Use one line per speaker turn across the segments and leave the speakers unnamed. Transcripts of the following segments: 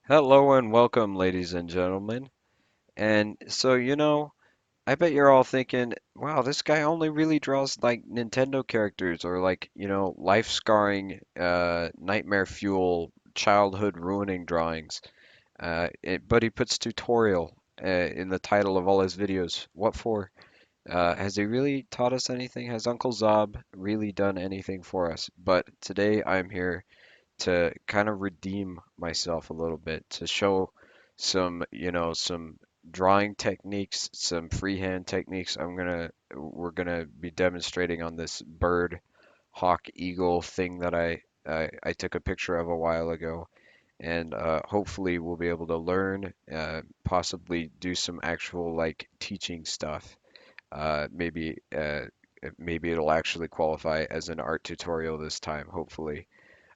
Hello and welcome, ladies and gentlemen. And so, I bet you're all thinking, wow, this guy only really draws like Nintendo characters or like, life-scarring, nightmare fuel, childhood ruining drawings. But he puts tutorial in the title of all his videos. What for? Has he really taught us anything? Has Uncle Zob really done anything for us? But today I'm here to kind of redeem myself a little bit, to show some drawing techniques, some freehand techniques. We're gonna be demonstrating on this bird, hawk, eagle thing that I took a picture of a while ago, and hopefully we'll be able to learn, possibly do some actual like teaching stuff. Maybe it'll actually qualify as an art tutorial this time, hopefully.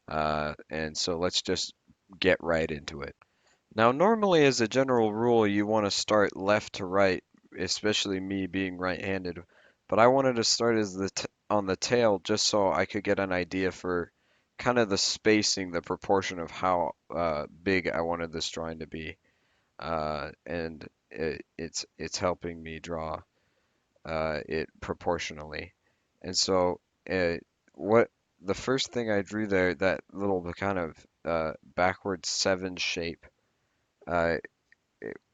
And so let's just get right into it. Now, normally, as a general rule, you want to start left to right, especially me being right-handed. But I wanted to start as on the tail just so I could get an idea for kind of the spacing, the proportion of how big I wanted this drawing to be. And it's helping me draw it proportionally. And so, uh, what the first thing I drew there, that little kind of backward seven shape, uh,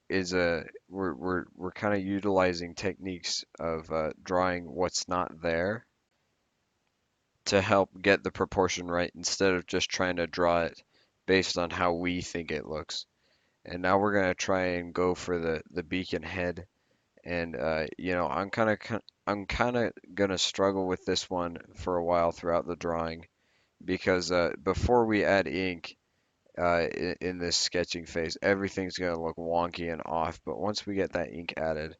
is a we're kind of utilizing techniques of drawing what's not there to help get the proportion right instead of just trying to draw it based on how we think it looks. And now we're gonna try and go for the beak and head. And I'm kind of gonna struggle with this one for a while throughout the drawing because before we add ink in this sketching phase, everything's gonna look wonky and off. But once we get that ink added,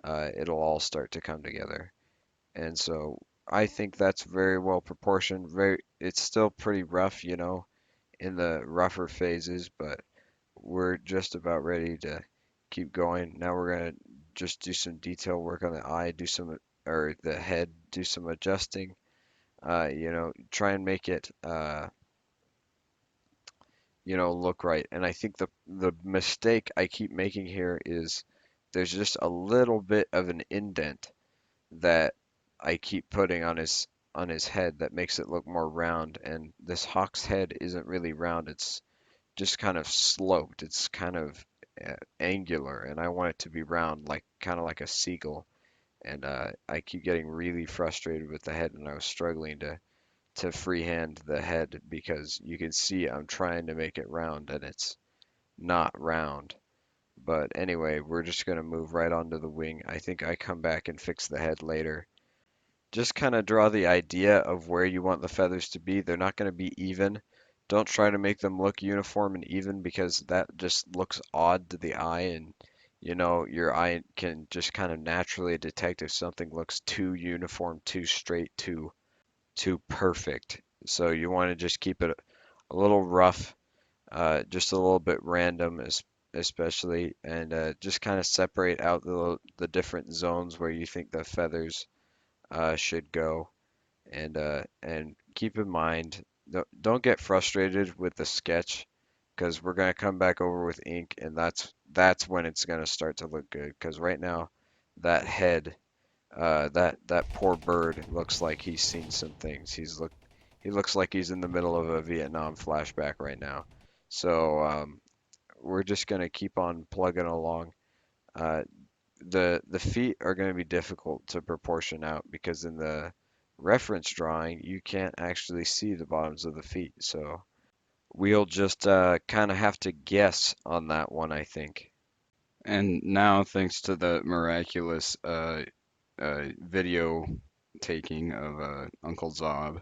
it'll all start to come together. And so I think that's very well proportioned. It's still pretty rough, in the rougher phases, but we're just about ready to keep going. Now we're gonna just do some detail work on the eye, or the head, do some adjusting. Try and make it, look right. And I think the mistake I keep making here is there's just a little bit of an indent that I keep putting on his head that makes it look more round. And this hawk's head isn't really round. It's just kind of sloped. It's kind of angular, and I want it to be round, like kind of like a seagull. And I keep getting really frustrated with the head, and I was struggling to freehand the head because you can see I'm trying to make it round, and it's not round. But anyway, we're just gonna move right onto the wing. I think I come back and fix the head later. Just kind of draw the idea of where you want the feathers to be. They're not going to be even. Don't try to make them look uniform and even because that just looks odd to the eye, and your eye can just kind of naturally detect if something looks too uniform, too straight, too perfect. So you want to just keep it a little rough, just a little bit random, especially, and just kind of separate out the different zones where you think the feathers should go. And keep in mind, don't get frustrated with the sketch because we're gonna come back over with ink, and that's when it's gonna start to look good. Because right now, that head, that poor bird looks like he's seen some things. He looks like he's in the middle of a Vietnam flashback right now. So we're just gonna keep on plugging along. Uh, the feet are going to be difficult to proportion out because in the reference drawing you can't actually see the bottoms of the feet. So we'll just kind of have to guess on that one, I think.
And now, thanks to the miraculous video taking of Uncle Zob,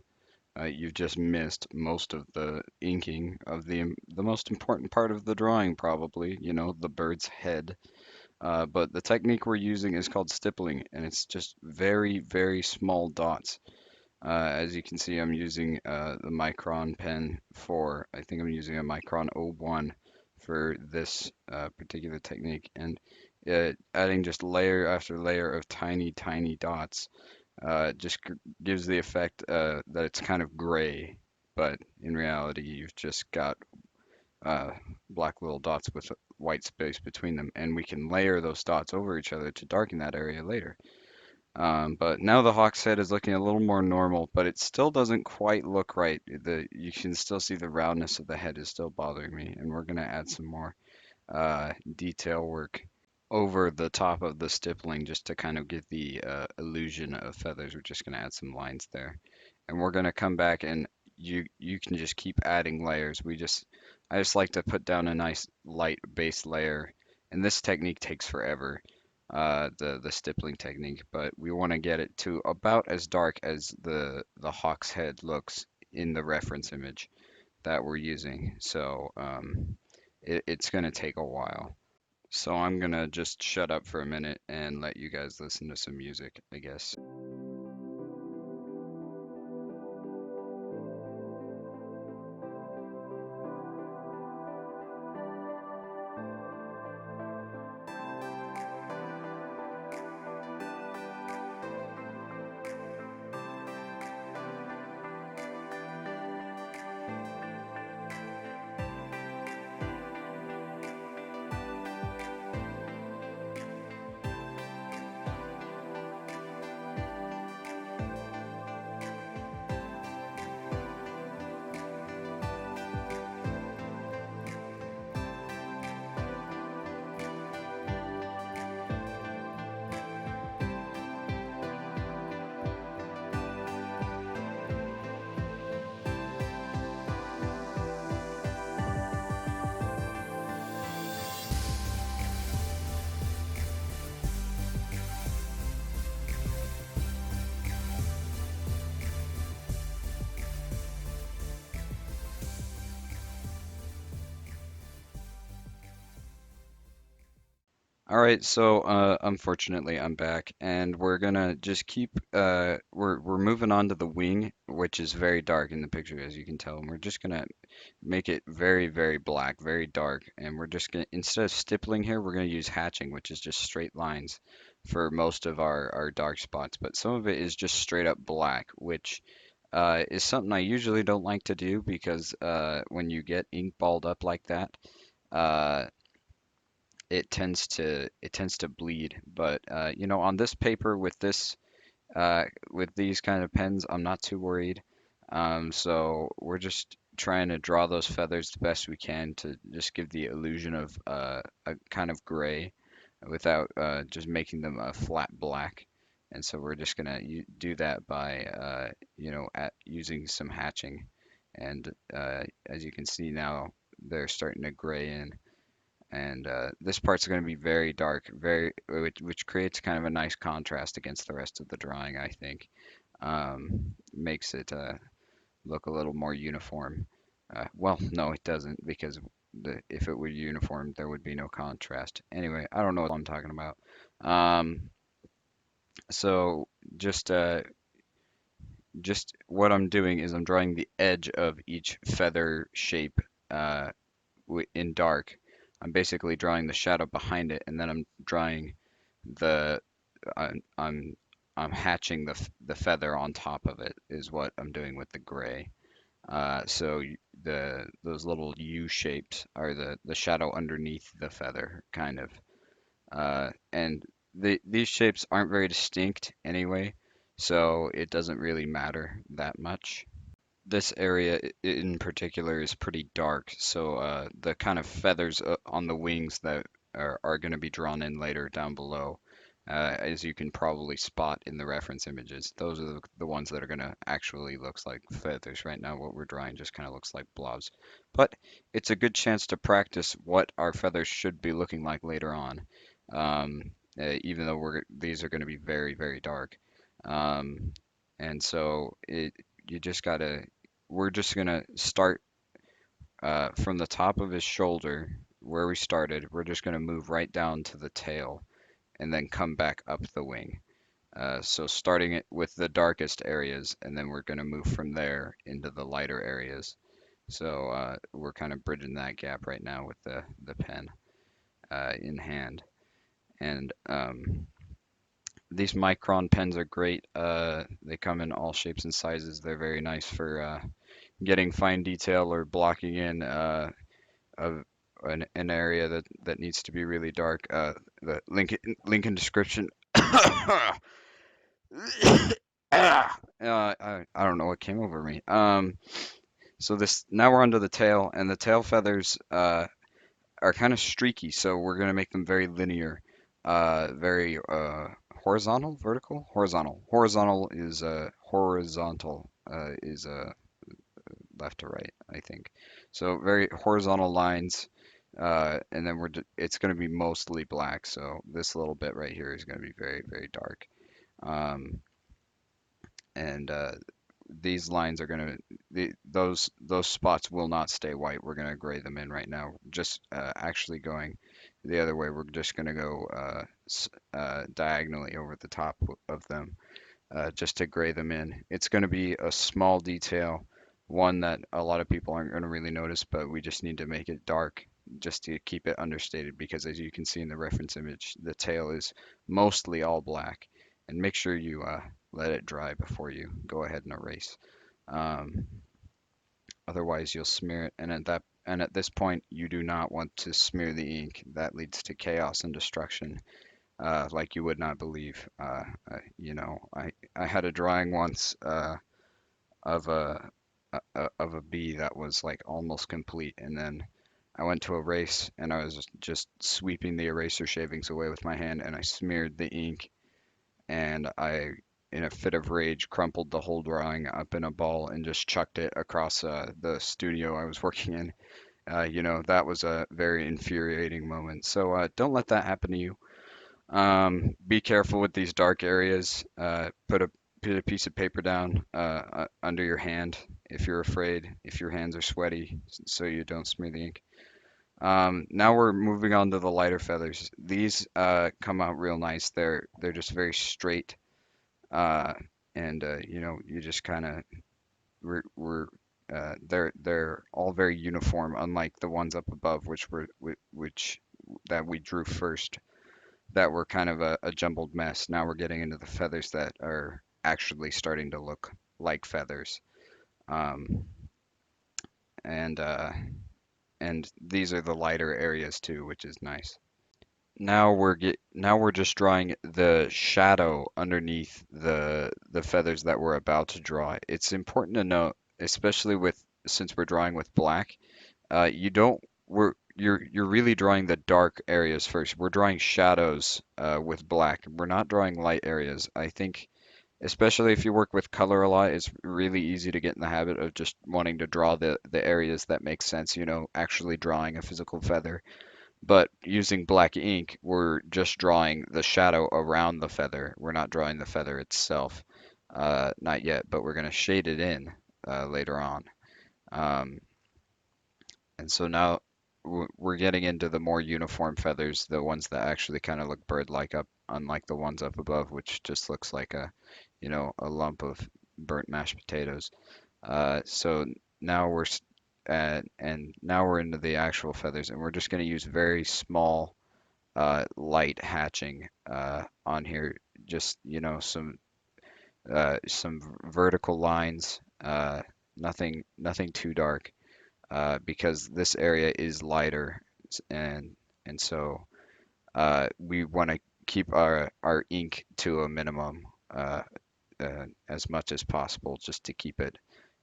you've just missed most of the inking of the most important part of the drawing, probably, the bird's head. But the technique we're using is called stippling, and it's just very, very small dots. As you can see, I'm using the Micron pen I think I'm using a Micron O1 for this particular technique. And adding just layer after layer of tiny, tiny dots just gives the effect that it's kind of gray. But in reality, you've just got black little dots with white space between them, and we can layer those dots over each other to darken that area later. But now the hawk's head is looking a little more normal, but it still doesn't quite look right. You can still see the roundness of the head is still bothering me, and we're gonna add some more detail work over the top of the stippling just to kind of give the illusion of feathers. We're just gonna add some lines there, and we're gonna come back and you can just keep adding layers. I just like to put down a nice light base layer, and this technique takes forever, the stippling technique, but we want to get it to about as dark as the hawk's head looks in the reference image that we're using. So it's going to take a while. So I'm going to just shut up for a minute and let you guys listen to some music, I guess. All right, so unfortunately I'm back and we're gonna just keep we're moving on to the wing, which is very dark in the picture as you can tell, and we're just gonna make it very, very black, very dark, and we're just gonna instead of stippling here, we're gonna use hatching, which is just straight lines for most of our dark spots, but some of it is just straight up black, which is something I usually don't like to do because when you get ink balled up like that, uh, it tends to bleed. But on this paper with these kind of pens, I'm not too worried. So we're just trying to draw those feathers the best we can to just give the illusion of a kind of gray without just making them a flat black. And so we're just gonna do that by using some hatching. And as you can see now, they're starting to gray in. And this part's going to be very dark, which creates kind of a nice contrast against the rest of the drawing, I think. Makes it look a little more uniform. Well, no, it doesn't, because if it were uniform, there would be no contrast. Anyway, I don't know what I'm talking about. Um, so just uh, just what I'm doing is I'm drawing the edge of each feather shape uh, in dark. I'm basically drawing the shadow behind it, and then I'm drawing the I'm I'm, I'm hatching the feather on top of it is what I'm doing with the gray. So the those little U shapes are the shadow underneath the feather, kind of. And these shapes aren't very distinct anyway, so it doesn't really matter that much. This area in particular is pretty dark, so the kind of feathers on the wings that are going to be drawn in later down below, as you can probably spot in the reference images, those are the ones that are going to actually looks like feathers. Right now, what we're drawing just kind of looks like blobs. But it's a good chance to practice what our feathers should be looking like later on, even though these are going to be very, very dark. Um, and so you just gotta we're just gonna start from the top of his shoulder where we started. We're just gonna move right down to the tail and then come back up the wing. So starting it with the darkest areas, and then we're gonna move from there into the lighter areas. So we're kind of bridging that gap right now with the pen in hand. And these Micron pens are great. They come in all shapes and sizes. They're very nice for getting fine detail or blocking in a, an area that needs to be really dark. The link in description. I don't know what came over me. So this now we're onto the tail, and the tail feathers are kind of streaky, so we're gonna make them very linear, very horizontal, vertical, horizontal. Horizontal is left to right, I think. So very horizontal lines, and then it's gonna be mostly black. So this little bit right here is gonna be very, very dark. Um, and these lines are gonna those spots will not stay white. We're gonna gray them in right now. Just actually going the other way, we're just gonna go diagonally over the top of them just to gray them in. It's gonna be a small detail, one that a lot of people aren't gonna really notice, but we just need to make it dark just to keep it understated because as you can see in the reference image, the tail is mostly all black. And make sure you let it dry before you go ahead and erase. Um, Otherwise, you'll smear it, and at this point, you do not want to smear the ink. That leads to chaos and destruction, like you would not believe. I had a drawing once of of a bee that was like almost complete, and then I went to erase, and I was just sweeping the eraser shavings away with my hand, and I smeared the ink and I, in a fit of rage, crumpled the whole drawing up in a ball and just chucked it across the studio I was working in. That was a very infuriating moment. So don't let that happen to you. Be careful with these dark areas. Put a piece of paper down under your hand if you're afraid, if your hands are sweaty, so you don't smear the ink. Now we're moving on to the lighter feathers. These come out real nice. They're just very straight, uh, and you just kind of we're they're all very uniform, unlike the ones up above, which that we drew first, that were kind of a jumbled mess. Now we're getting into the feathers that are actually starting to look like feathers, um, and uh, and these are the lighter areas too, which is nice. Now we're just drawing the shadow underneath the feathers that we're about to draw. It's important to note, especially with since we're drawing with black, you don't you're really drawing the dark areas first. We're drawing shadows with black. We're not drawing light areas. I think especially if you work with color a lot, it's really easy to get in the habit of just wanting to draw the areas that make sense, actually drawing a physical feather. But using black ink, we're just drawing the shadow around the feather. We're not drawing the feather itself. Not yet, but we're going to shade it in later on. Um, and so now we're getting into the more uniform feathers, the ones that actually kind of look bird-like up, unlike the ones up above, which just looks like a lump of burnt mashed potatoes. So now and now we're into the actual feathers, and we're just going to use very small light hatching on here. Just some vertical lines, nothing too dark, because this area is lighter, and and so we want to keep our ink to a minimum as much as possible, just to keep it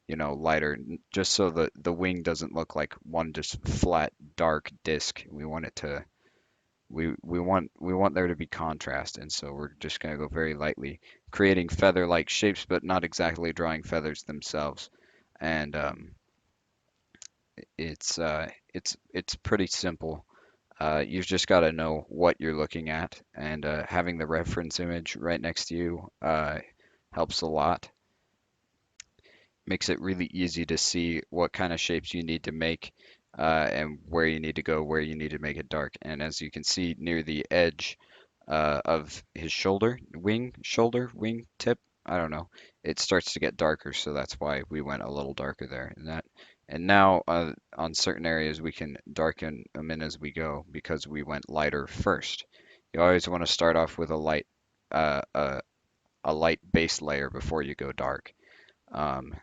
lighter, just so the wing doesn't look like one just flat dark disc. We want there to be contrast, and so we're just going to go very lightly, creating feather-like shapes, but not exactly drawing feathers themselves. And it's pretty simple. You've just got to know what you're looking at, and having the reference image right next to you helps a lot. Makes it really easy to see what kind of shapes you need to make and where you need to go, where you need to make it dark. And as you can see near the edge of his wing tip, I don't know, it starts to get darker, so that's why we went a little darker there. And now on certain areas we can darken them in as we go because we went lighter first. You always want to start off with uh, a, a light base layer before you go dark. Um,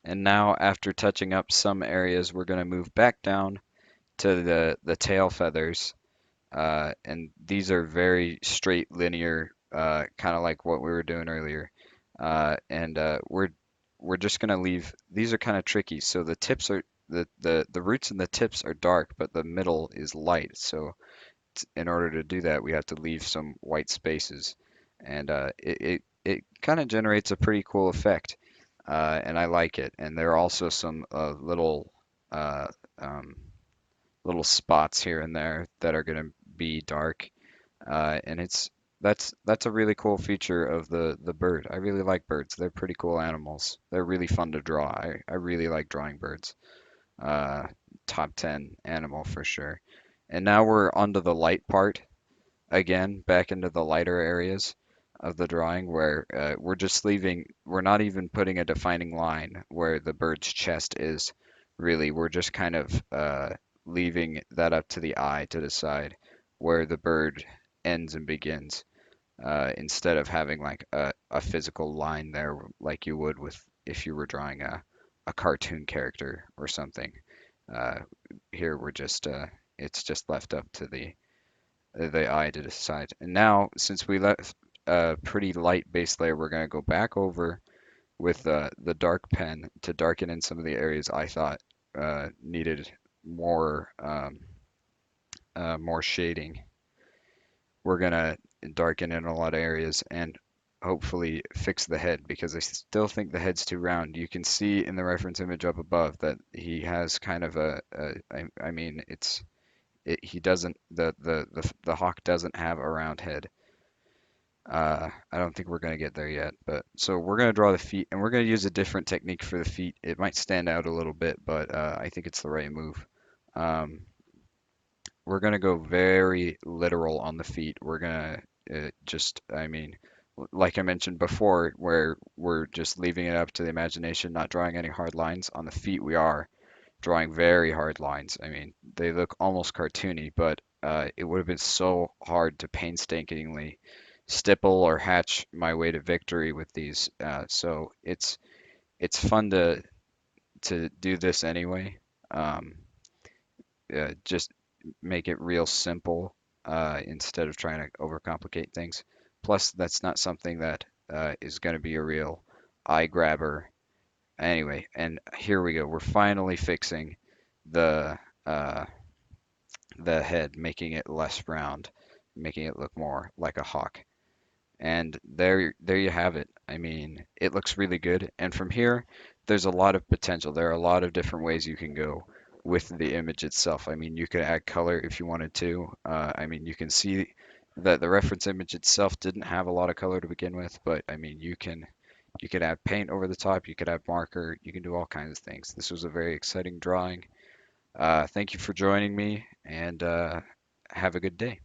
and now, after touching up some areas, we're going to move back down
to the tail feathers, and these are very straight, linear, kind of like what we were doing earlier. And we're just gonna leave. These are kind of tricky. So the tips are the roots and the tips are dark, but the middle is light. So in order to do that, we have to leave some white spaces, and it kind of generates a pretty cool effect, and I like it. And there are also some uh, um, little spots here and there that are going to be dark, and that's a really cool feature of the bird. I really like birds. They're pretty cool animals. They're really fun to draw. I really like drawing birds. Uh, Top 10 animal for sure. And now we're onto the light part again, back into the lighter areas of the drawing where we're not even putting a defining line where the bird's chest is really. We're just kind of leaving that up to the eye to decide where the bird ends and begins, instead of having like a physical line there like you would with if you were drawing a cartoon character or something. Uh, Here it's just left up to the eye to decide. And now, since we left a pretty light base layer, we're going to go back over with the dark pen to darken in some of the areas I thought needed more more shading. We're going to darken in a lot of areas and hopefully fix the head because I still think the head's too round. You can see in the reference image up above that he has kind of I mean, he doesn't the hawk doesn't have a round head. I don't think we're going to get there yet, but so we're going to draw the feet and we're going to use a different technique for the feet. It might stand out a little bit, but I think it's the right move. Um, we're going to go very literal on the feet. We're going to I mean, like I mentioned before, where we're just leaving it up to the imagination, not drawing any hard lines. On the feet, we are drawing very hard lines. I mean, they look almost cartoony, but it would have been so hard to painstakingly stipple or hatch my way to victory with these. So it's fun to do this anyway. Um, just make it real simple instead of trying to overcomplicate things. Plus, that's not something that is going to be a real eye grabber anyway. And here we go. We're finally fixing the uh, the head, making it less round, making it look more like a hawk. And there you have it. I mean, it looks really good. And from here, there's a lot of potential. There are a lot of different ways you can go with the image itself. I mean, you could add color if you wanted to. I mean, you can see that the reference image itself didn't have a lot of color to begin with, but I mean, you could add paint over the top, you could add marker, you can do all kinds of things. This was a very exciting drawing. Thank you for joining me, and have a good day.